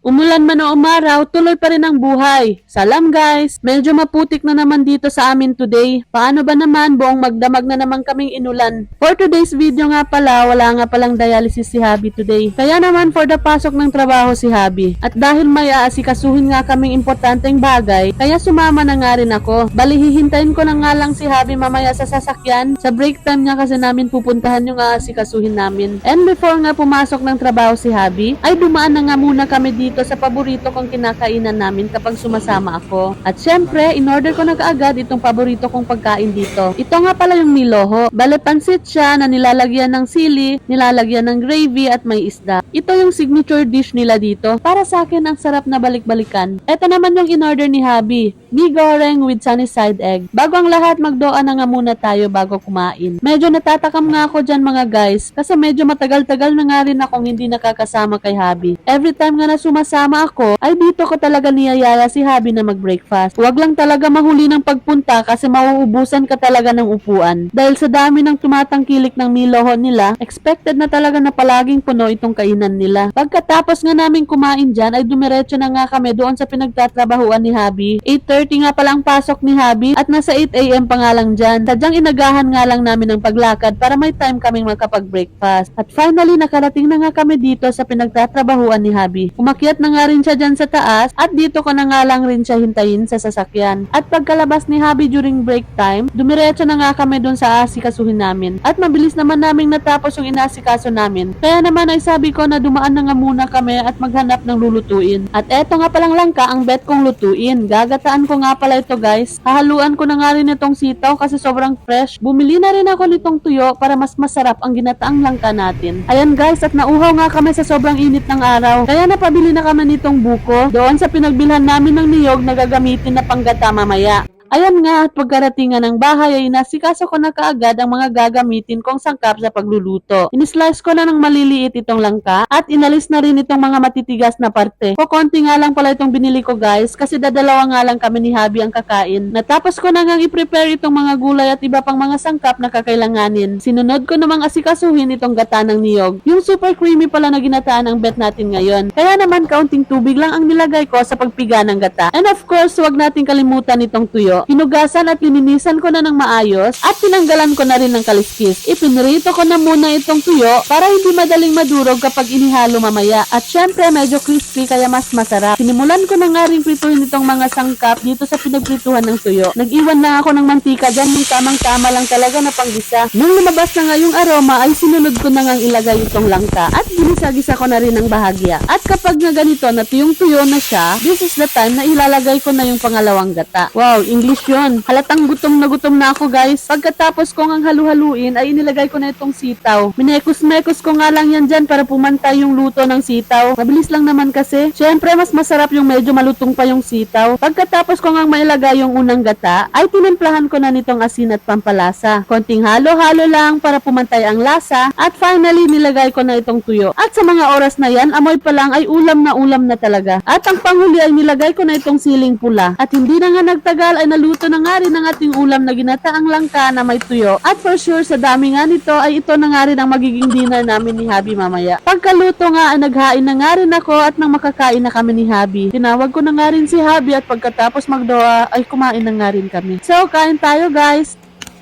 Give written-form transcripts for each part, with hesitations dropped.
Umulan man o umaraw, tuloy pa rin ang buhay. Salam guys! Medyo maputik na naman dito sa amin today. Paano ba naman buong magdamag na naman kaming inulan? For today's video nga pala, wala nga palang dialysis si Habi today. Kaya naman for the pasok ng trabaho si Habi. At dahil may aasikasuhin nga kaming importanteng bagay, kaya sumama na nga rin ako. Bali hihintayin ko na nga lang si Habi mamaya sa sasakyan. Sa break time niya kasi namin pupuntahan yung aasikasuhin namin. And before nga pumasok ng trabaho si Habi, ay dumaan na nga muna kami dito sa paborito kong kinakainan namin kapag sumasama ako. At syempre, in-order ko na kaagad itong paborito kong pagkain dito. Ito nga pala yung niloho. Bale pansit siya na nilalagyan ng sili, nilalagyan ng gravy at may isda. Ito yung signature dish nila dito. Para sa akin, ang sarap na balik-balikan. Ito naman yung in-order ni Habi. Mi goreng with sunny side egg. Bago ang lahat, magdoa na nga muna tayo bago kumain. Medyo natatakam nga ako dyan mga guys, kasi medyo matagal-tagal na nga rin akong hindi nakakasama kay Habi. Every time nga na sumasama ako, ay dito ko talaga niyayaya si Habi na mag-breakfast. Huwag lang talaga mahuli ng pagpunta kasi mauubusan ka talaga ng upuan. Dahil sa dami ng tumatangkilik ng miloho nila, expected na talaga na palaging puno itong kainan nila. Pagkatapos nga namin kumain dyan, ay dumiretso na nga kami doon sa pinagtatrabahuan ni Habi. 8:30 nga pala ang pasok ni Habi at nasa 8 AM pa nga lang dyan. Sadyang inagahan nga lang namin ng paglakad para may time kaming makapag-breakfast. At finally, nakarating na nga kami dito sa pinagtatrabahuan ni Habi. Umakyat na nga rin siya dyan sa taas at dito ko na nga lang rin siya hintayin sa sasakyan. At pagkalabas ni Habi during break time, dumiretso na nga kami doon sa asikasuhin namin. At mabilis naman naming natapos yung inasikaso namin. Kaya naman ay sabi ko na dumaan na nga muna kami at maghanap ng lulutuin. At eto nga palang langka ang bet kong lutuin. Gagataan ko nga pala ito guys. Hahaluan ko na nga rin itong sitaw kasi sobrang fresh. Bumili na rin ako nitong tuyo para mas masarap ang ginataang langka natin. Ayan guys, at nauhaw nga kami sa sobrang init ng araw. Kaya napabili na kami nitong buko doon sa pinagbilhan namin ng niyog na gagamitin na panggata mamaya. Ayan nga, at pagkarating nga ng bahay ay nasikaso ko na kaagad ang mga gagamitin kong sangkap sa pagluluto. Inislice ko na ng maliliit itong langka at inalis na rin itong mga matitigas na parte. Konti nga lang pala itong binili ko guys kasi dadalawa nga lang kami ni Habi ang kakain. Natapos ko na nga i-prepare itong mga gulay at iba pang mga sangkap na kakailanganin. Sinunod ko namang asikasuhin itong gata ng niyog. Yung super creamy pala na ginataan ang bet natin ngayon. Kaya naman kaunting tubig lang ang nilagay ko sa pagpiga ng gata. And of course, huwag nating kalimutan itong tuyo. Hinugasan at lininisan ko na ng maayos at tinanggalan ko na rin ng kaliskis. Ipinrito ko na muna itong tuyo para hindi madaling madurog kapag inihalo mamaya. At syempre medyo crispy kaya mas masarap. Sinimulan ko na nga rin prituhin itong mga sangkap dito sa pinagprituhan ng tuyo. Nag-iwan lang ako ng mantika dyan, yung tamang-tama lang talaga na panggisa. Nung lumabas na nga yung aroma ay sinunod ko na nga ilagay itong langka at ginisa-gisa ko na rin ng bahagya. At kapag nga ganito na tuyong-tuyo na siya, this is the time na ilalagay ko na yung pangalawang gata. Wow, English yun. Halatang gutom na ako guys. Pagkatapos kong ang halu-haluin ay inilagay ko na itong sitaw. Minekos-mekos ko nga lang yan dyan para pumantay yung luto ng sitaw. Mabilis lang naman kasi. Syempre mas masarap yung medyo malutong pa yung sitaw. Pagkatapos ko nga mailagay yung unang gata, ay tinimplahan ko na nitong asin at pampalasa. Konting halo-halo lang para pumantay ang lasa. At finally nilagay ko na itong tuyo. At sa mga oras na yan, amoy pa lang ay ulam na talaga. At ang panghuli ay nilagay ko na itong siling pula. At hindi na nga nagtagal ay naluto na nga rin ang ating ulam na ginataang langka na may tuyo. At for sure, sa dami nga nito ay ito na nga rin ang magiging dinner namin ni Habi mamaya. Pagkaluto nga ay naghain na nga rin ako at nang makakain na kami ni Habi. Tinawag ko na nga rin si Habi at pagkatapos magdoa ay kumain na nga rin kami. So, kain tayo guys!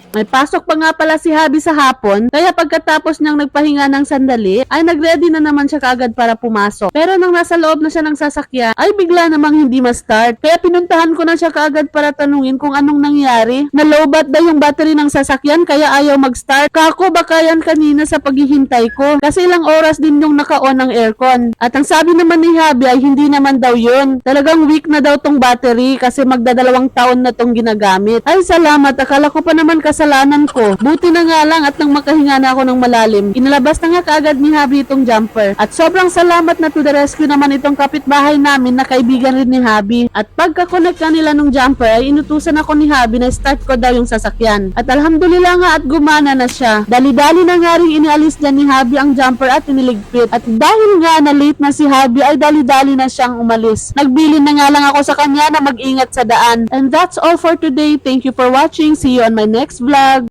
May pasok pa nga pala si Habi sa hapon, kaya pagkatapos niyang nagpahinga ng sandali, ay nagready na naman siya kaagad para pumasok. Pero nang nasa loob na siya ng sasakyan, ay bigla namang hindi ma-start. Kaya pinuntahan ko na siya kaagad para tanungin kung anong nangyari. Na-lowbat daw yung battery ng sasakyan kaya ayaw mag-start. Kako baka yan kanina sa paghihintay ko. Kasi ilang oras din yung naka-on ng aircon. At ang sabi naman ni Habi ay hindi naman daw yun. Talagang weak na daw tong battery kasi magdadalawang taon na tong ginagamit. Ay salamat, akala ko pa naman kasalanan ko. Buti na nga lang at nang makahinga na ako ng malalim. Inalabas na nga kaagad ni Habi itong jumper. At sobrang salamat na to the rescue naman itong kapitbahay namin na kaibigan rin ni Habi. At pagka-connect na nila nung jumper ay inutusan ako ni Habi na start ko daw yung sasakyan. At alhamdulillah nga at gumana na siya. Dali-dali na nga rin inialis dyan ni Habi ang jumper at iniligpit. At dahil nga na late na si Habi ay dali-dali na siyang umalis. Nagbilin na nga lang ako sa kanya na mag-ingat sa daan. And that's all for today. Thank you for watching. See you on my next vlog.